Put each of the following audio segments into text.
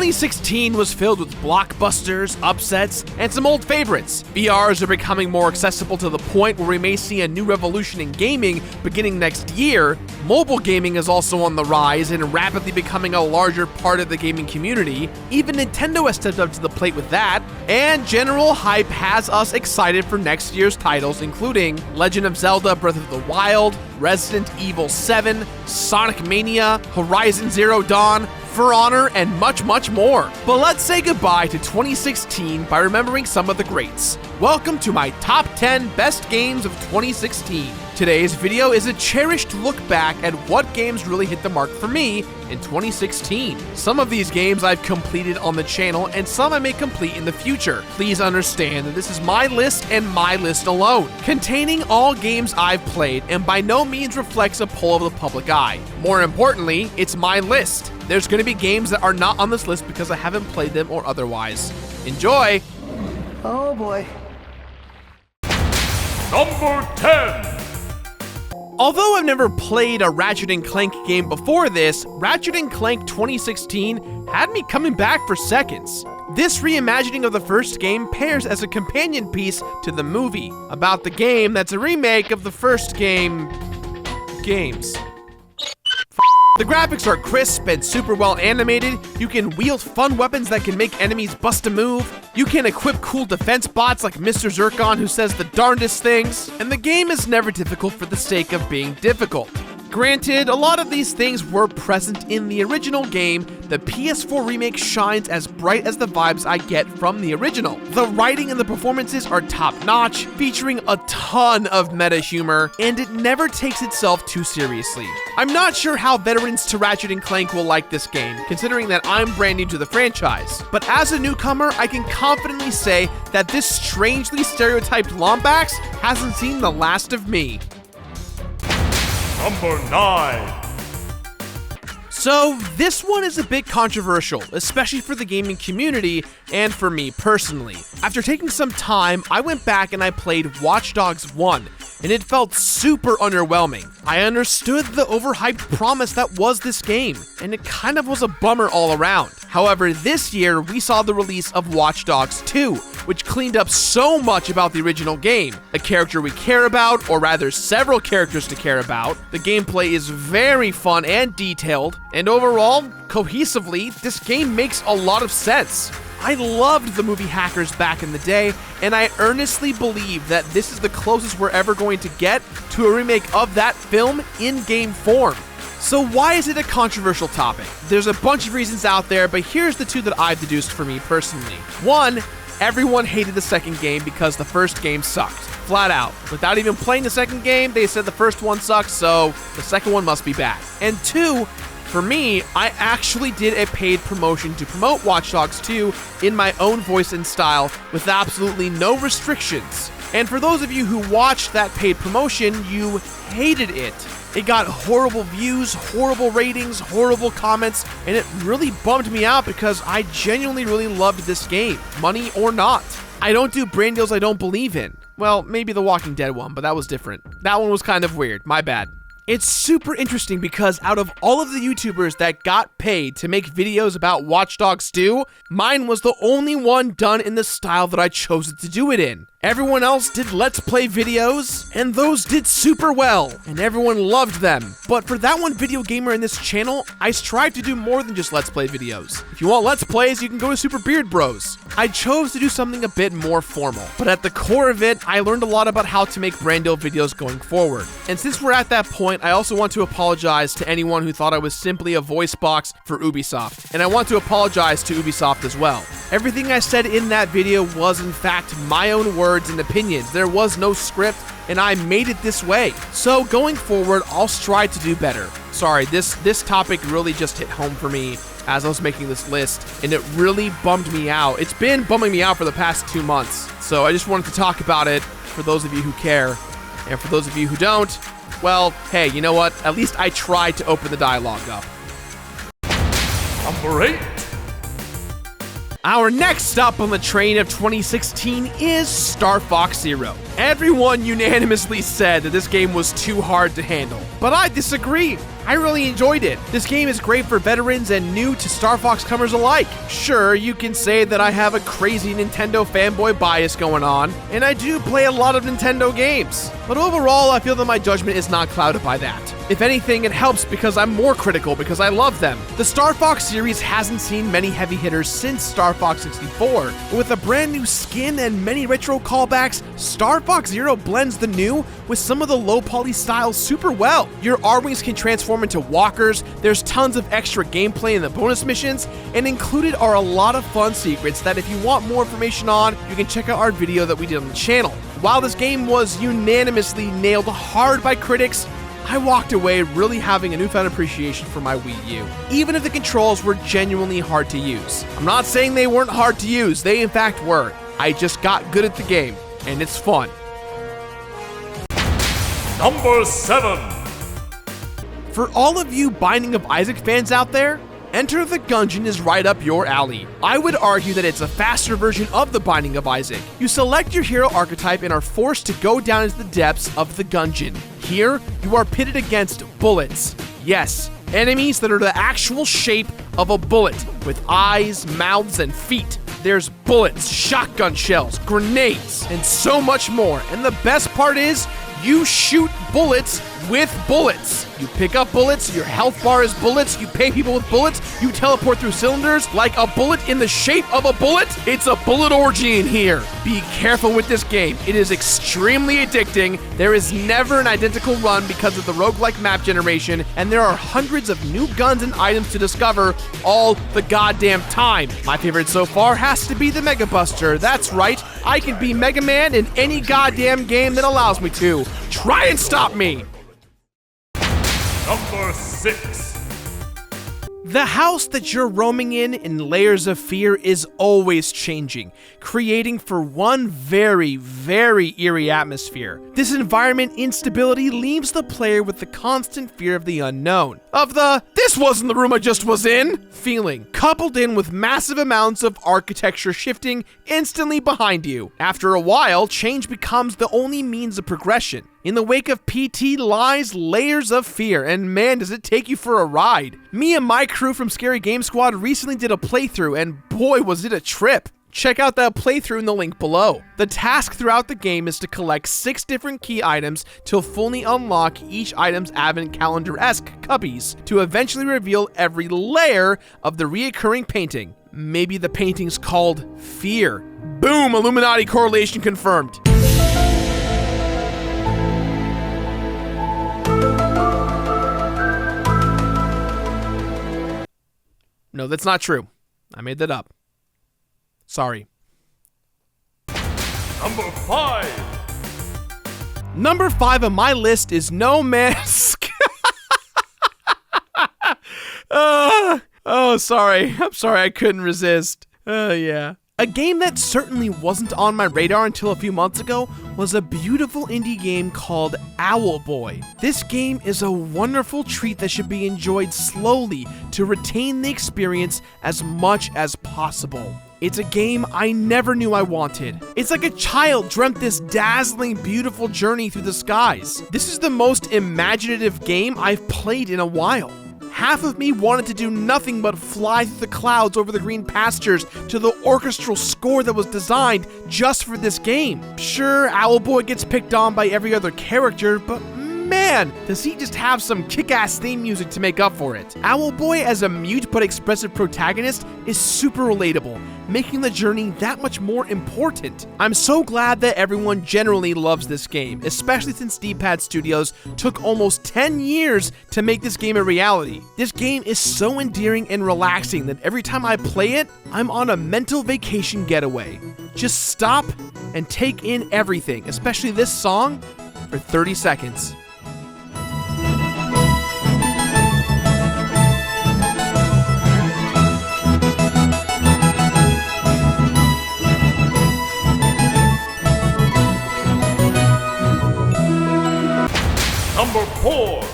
2016 was filled with blockbusters, upsets, and some old favorites. VRs are becoming more accessible to the point where we may see a new revolution in gaming beginning next year. Mobile gaming is also on the rise and rapidly becoming a larger part of the gaming community. Even Nintendo has stepped up to the plate with that, and general hype has us excited for next year's titles, including Legend of Zelda Breath of the Wild, Resident Evil 7, Sonic Mania, Horizon Zero Dawn, For Honor, and much, much more. But let's say goodbye to 2016 by remembering some of the greats. Welcome to my top 10 best games of 2016. Today's video is a cherished look back at what games really hit the mark for me in 2016. Some of these games I've completed on the channel, and some I may complete in the future. Please understand that this is my list and my list alone, containing all games I've played, and by no means reflects a poll of the public eye. More importantly, it's my list. There's going to be games that are not on this list because I haven't played them or otherwise. Enjoy! Oh boy. Number 10! Although I've never played a Ratchet Clank game before this, Ratchet Clank 2016 had me coming back for seconds. This reimagining of the first game pairs as a companion piece to the movie, about the game that's a remake of the first games. The graphics are crisp and super well animated. You can wield fun weapons that can make enemies bust a move. You can equip cool defense bots like Mr. Zircon, who says the darndest things. And the game is never difficult for the sake of being difficult. Granted, a lot of these things were present in the original game. The PS4 remake shines as bright as the vibes I get from the original. The writing and the performances are top-notch, featuring a ton of meta humor, and it never takes itself too seriously. I'm not sure how veterans to Ratchet & Clank will like this game, considering that I'm brand new to the franchise. But as a newcomer, I can confidently say that this strangely stereotyped Lombax hasn't seen the last of me. Number 9. So this one is a bit controversial, especially for the gaming community and for me personally. After taking some time, I went back and I played Watch Dogs 1, and it felt super underwhelming. I understood the overhyped promise that was this game, and it kind of was a bummer all around. However, this year we saw the release of Watch Dogs 2, which cleaned up so much about the original game. A character we care about, or rather several characters to care about. The gameplay is very fun and detailed, and overall, cohesively, this game makes a lot of sense. I loved the movie Hackers back in the day, and I earnestly believe that this is the closest we're ever going to get to a remake of that film in game form. So why is it a controversial topic? There's a bunch of reasons out there, but here's the two that I've deduced for me personally. One, everyone hated the second game because the first game sucked. Flat out. Without even playing the second game, they said the first one sucks, so the second one must be bad. And two, for me, I actually did a paid promotion to promote Watch Dogs 2 in my own voice and style with absolutely no restrictions. And for those of you who watched that paid promotion, you hated it. It got horrible views, horrible ratings, horrible comments, and it really bummed me out because I genuinely really loved this game, money or not. I don't do brand deals I don't believe in. Well, maybe the Walking Dead one, but that was different. That one was kind of weird, my bad. It's super interesting because out of all of the YouTubers that got paid to make videos about Watch Dogs 2, mine was the only one done in the style that I chose to do it in. Everyone else did Let's Play videos, and those did super well, and everyone loved them. But for that one video gamer in this channel, I strive to do more than just Let's Play videos. If you want Let's Plays, you can go to Super Beard Bros. I chose to do something a bit more formal, but at the core of it, I learned a lot about how to make brand deal videos going forward. And since we're at that point, I also want to apologize to anyone who thought I was simply a voice box for Ubisoft, and I want to apologize to Ubisoft as well. Everything I said in that video was in fact my own words and opinions. There was no script, and I made it this way. So going forward, I'll strive to do better. Sorry, this topic really just hit home for me as I was making this list, and it really bummed me out. It's been bumming me out for the past 2 months, so I just wanted to talk about it for those of you who care, and for those of you who don't, well, hey, you know what? At least I tried to open the dialogue up. Number 8. Our next stop on the train of 2016 is Star Fox Zero. Everyone unanimously said that this game was too hard to handle, but I disagree. I really enjoyed it. This game is great for veterans and new to Star Fox comers alike. Sure, you can say that I have a crazy Nintendo fanboy bias going on, and I do play a lot of Nintendo games. But overall, I feel that my judgment is not clouded by that. If anything, it helps because I'm more critical because I love them. The Star Fox series hasn't seen many heavy hitters since Star Fox 64. But with a brand new skin and many retro callbacks, Star Fox Zero blends the new with some of the low poly styles super well. Your R-Wings can transform into walkers, there's tons of extra gameplay in the bonus missions, and included are a lot of fun secrets that if you want more information on, you can check out our video that we did on the channel. While this game was unanimously nailed hard by critics, I walked away really having a newfound appreciation for my Wii U, even if the controls were genuinely hard to use. I'm not saying they weren't hard to use, they in fact were. I just got good at the game, and it's fun. Number 7. For all of you Binding of Isaac fans out there, Enter the Gungeon is right up your alley. I would argue that it's a faster version of the Binding of Isaac. You select your hero archetype and are forced to go down into the depths of the Gungeon. Here, you are pitted against bullets. Yes, enemies that are the actual shape of a bullet, with eyes, mouths, and feet. There's bullets, shotgun shells, grenades, and so much more. And the best part is, you shoot bullets with bullets. You pick up bullets, your health bar is bullets, you pay people with bullets, you teleport through cylinders like a bullet in the shape of a bullet. It's a bullet orgy in here. Be careful with this game. It is extremely addicting. There is never an identical run because of the roguelike map generation, and there are hundreds of new guns and items to discover all the goddamn time. My favorite so far has to be the Mega Buster. That's right, I can be Mega Man in any goddamn game that allows me to. Try and stop me! Number 6. The house that you're roaming in Layers of Fear is always changing, creating for one very, very eerie atmosphere. This environment instability leaves the player with the constant fear of the unknown, of the "this wasn't the room I just was in" feeling, coupled in with massive amounts of architecture shifting instantly behind you. After a while, change becomes the only means of progression. In the wake of PT lies Layers of Fear, and man, does it take you for a ride. Me and my crew from Scary Game Squad recently did a playthrough, and boy was it a trip. Check out that playthrough in the link below. The task throughout the game is to collect 6 different key items to fully unlock each item's advent calendar-esque cubbies, to eventually reveal every layer of the reoccurring painting. Maybe the painting's called Fear. Boom, Illuminati correlation confirmed. No, that's not true. I made that up. Sorry. Number 5. Number 5 on my list is No Man's Sky. Sorry. I'm sorry, I couldn't resist. Yeah. A game that certainly wasn't on my radar until a few months ago was a beautiful indie game called Owlboy. This game is a wonderful treat that should be enjoyed slowly to retain the experience as much as possible. It's a game I never knew I wanted. It's like a child dreamt this dazzling, beautiful journey through the skies. This is the most imaginative game I've played in a while. Half of me wanted to do nothing but fly through the clouds over the green pastures to the orchestral score that was designed just for this game. Sure, Owlboy gets picked on by every other character, but man, does he just have some kick-ass theme music to make up for it. Owlboy as a mute but expressive protagonist is super relatable, making the journey that much more important. I'm so glad that everyone generally loves this game, especially since D-Pad Studios took almost 10 years to make this game a reality. This game is so endearing and relaxing that every time I play it, I'm on a mental vacation getaway. Just stop and take in everything, especially this song, for 30 seconds. Number 4.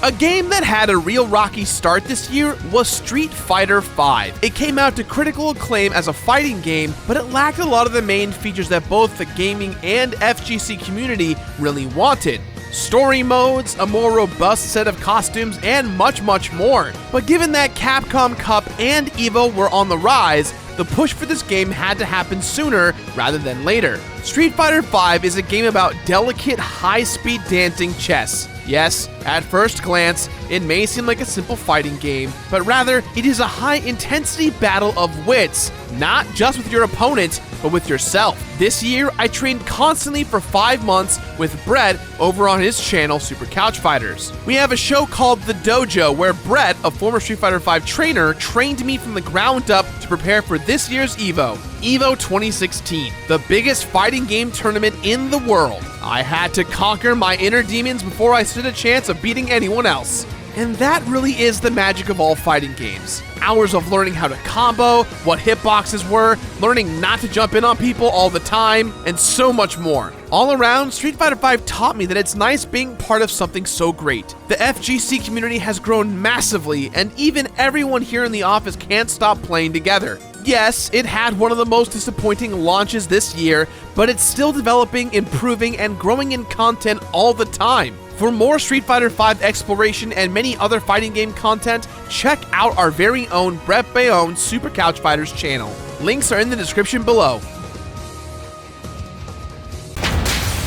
A game that had a real rocky start this year was Street Fighter V. It came out to critical acclaim as a fighting game, but it lacked a lot of the main features that both the gaming and FGC community really wanted. story modes, a more robust set of costumes, and much, much more. But given that Capcom Cup and EVO were on the rise, the push for this game had to happen sooner rather than later. Street Fighter V is a game about delicate, high-speed dancing chess. Yes, at first glance, it may seem like a simple fighting game, but rather, it is a high-intensity battle of wits, not just with your opponent, but with yourself. This year, I trained constantly for 5 months with Brett over on his channel, Super Couch Fighters. We have a show called The Dojo, where Brett, a former Street Fighter V trainer, trained me from the ground up to prepare for this year's EVO. EVO 2016, the biggest fighting game tournament in the world. I had to conquer my inner demons before I stood a chance of beating anyone else. And that really is the magic of all fighting games. Hours of learning how to combo, what hitboxes were, learning not to jump in on people all the time, and so much more. All around, Street Fighter V taught me that it's nice being part of something so great. The FGC community has grown massively, and even everyone here in the office can't stop playing together. Yes, it had one of the most disappointing launches this year, but it's still developing, improving, and growing in content all the time. For more Street Fighter V exploration and many other fighting game content, check out our very own Brett Bayonne Super Couch Fighters channel. Links are in the description below.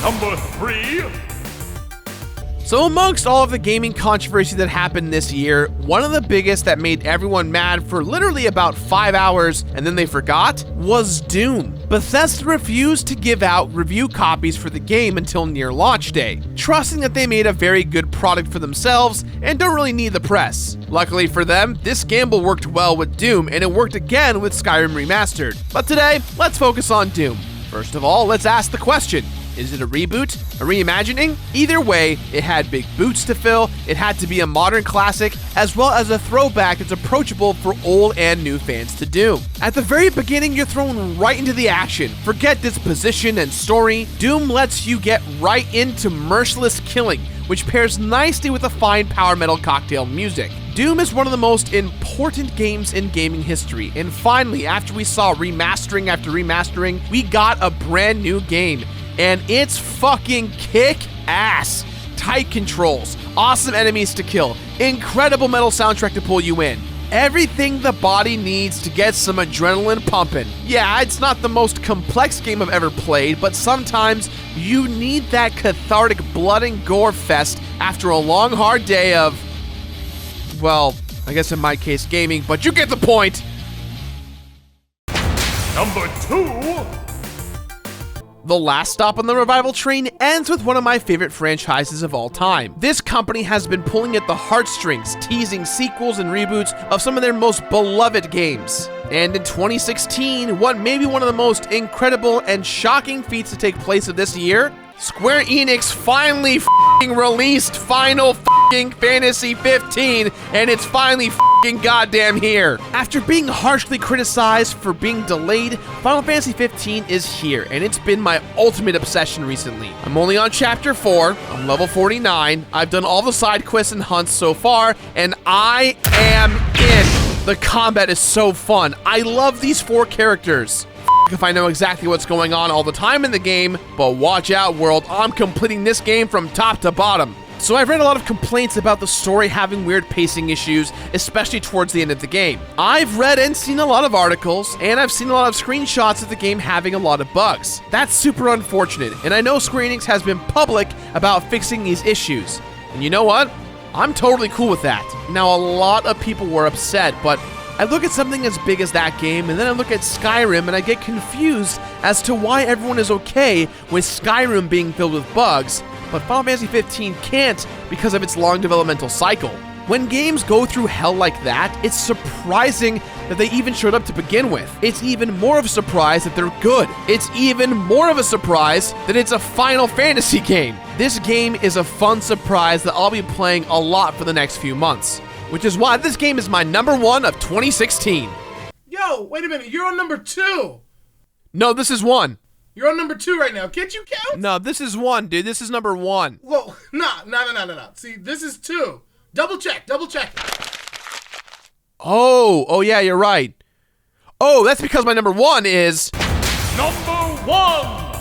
Number 3. So amongst all of the gaming controversy that happened this year, one of the biggest that made everyone mad for literally about 5 hours and then they forgot was Doom. Bethesda refused to give out review copies for the game until near launch day, trusting that they made a very good product for themselves and don't really need the press. Luckily for them, this gamble worked well with Doom and it worked again with Skyrim Remastered. But today, let's focus on Doom. First of all, let's ask the question. Is it a reboot? A reimagining? Either way, it had big boots to fill, it had to be a modern classic, as well as a throwback that's approachable for old and new fans to Doom. At the very beginning, you're thrown right into the action. Forget disposition and story. Doom lets you get right into merciless killing, which pairs nicely with the fine power metal cocktail music. Doom is one of the most important games in gaming history, and finally, after we saw remastering after remastering, we got a brand new game. And it's fucking kick-ass. Tight controls, awesome enemies to kill, incredible metal soundtrack to pull you in. Everything the body needs to get some adrenaline pumping. Yeah, it's not the most complex game I've ever played, but sometimes you need that cathartic blood and gore fest after a long, hard day of, well, I guess in my case, gaming, but you get the point. Number 2. The last stop on the revival train ends with one of my favorite franchises of all time. This company has been pulling at the heartstrings, teasing sequels and reboots of some of their most beloved games. And in 2016, what may be one of the most incredible and shocking feats to take place of this year, Square Enix finally released Final Fantasy 15, and it's finally goddamn here. After being harshly criticized for being delayed, Final Fantasy 15 is here, and it's been my ultimate obsession recently. I'm only on chapter 4, I'm level 49, I've done all the side quests and hunts so far, and I am in. The combat is so fun. I love these 4 characters. If I know exactly what's going on all the time in the game, but watch out, world, I'm completing this game from top to bottom. So I've read a lot of complaints about the story having weird pacing issues, especially towards the end of the game. I've read and seen a lot of articles, and I've seen a lot of screenshots of the game having a lot of bugs. That's super unfortunate, and I know Square Enix has been public about fixing these issues. And you know what? I'm totally cool with that. Now, a lot of people were upset, but I look at something as big as that game, and then I look at Skyrim, and I get confused as to why everyone is okay with Skyrim being filled with bugs, but Final Fantasy 15 can't because of its long developmental cycle. When games go through hell like that, it's surprising that they even showed up to begin with. It's even more of a surprise that they're good. It's even more of a surprise that it's a Final Fantasy game. This game is a fun surprise that I'll be playing a lot for the next few months, which is why this game is my number 1 of 2016. Yo, wait a minute, you're on number 2. No, this is 1. You're on number 2 right now. Can't you count? No, this is 1, dude. This is number 1. Whoa, no. See, this is 2. Double check. Oh, yeah, you're right. Oh, that's because my number 1 is... Number 1.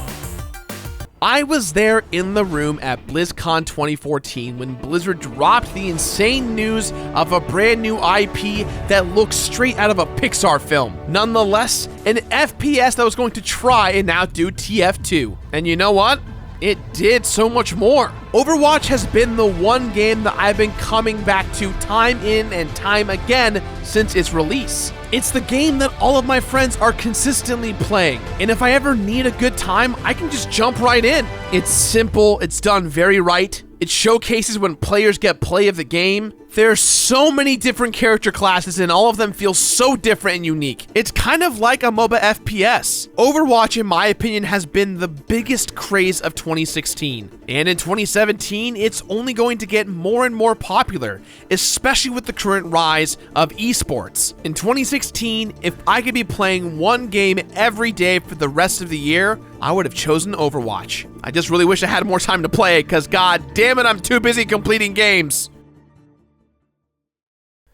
I was there in the room at BlizzCon 2014 when Blizzard dropped the insane news of a brand new IP that looks straight out of a Pixar film. Nonetheless, an FPS that was going to try and outdo TF2. And you know what? It did so much more. Overwatch has been the one game that I've been coming back to time in and time again since its release. It's the game that all of my friends are consistently playing, and if I ever need a good time, I can just jump right in. It's simple, it's done very right. It showcases when players get play of the game. There's so many different character classes and all of them feel so different and unique. It's kind of like a MOBA FPS. Overwatch, in my opinion, has been the biggest craze of 2016. And in 2017, it's only going to get more and more popular, especially with the current rise of esports. In 2016, if I could be playing one game every day for the rest of the year, I would have chosen Overwatch. I just really wish I had more time to play it, because god damn it, I'm too busy completing games.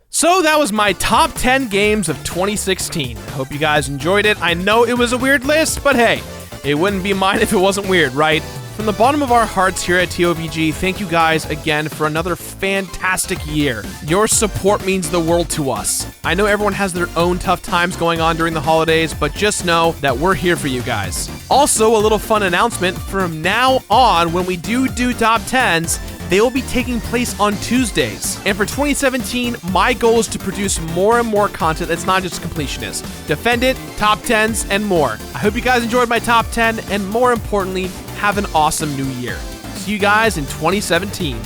So that was my top 10 games of 2016. I hope you guys enjoyed it. I know it was a weird list, but hey, it wouldn't be mine if it wasn't weird, right? From the bottom of our hearts here at TOVG, thank you guys again for another fantastic year. Your support means the world to us. I know everyone has their own tough times going on during the holidays, but just know that we're here for you guys. Also, a little fun announcement, from now on, when we do top 10s, they will be taking place on Tuesdays. And for 2017, my goal is to produce more and more content that's not just Completionist. Defend It, top 10s, and more. I hope you guys enjoyed my top 10, and more importantly, have an awesome new year. See you guys in 2017.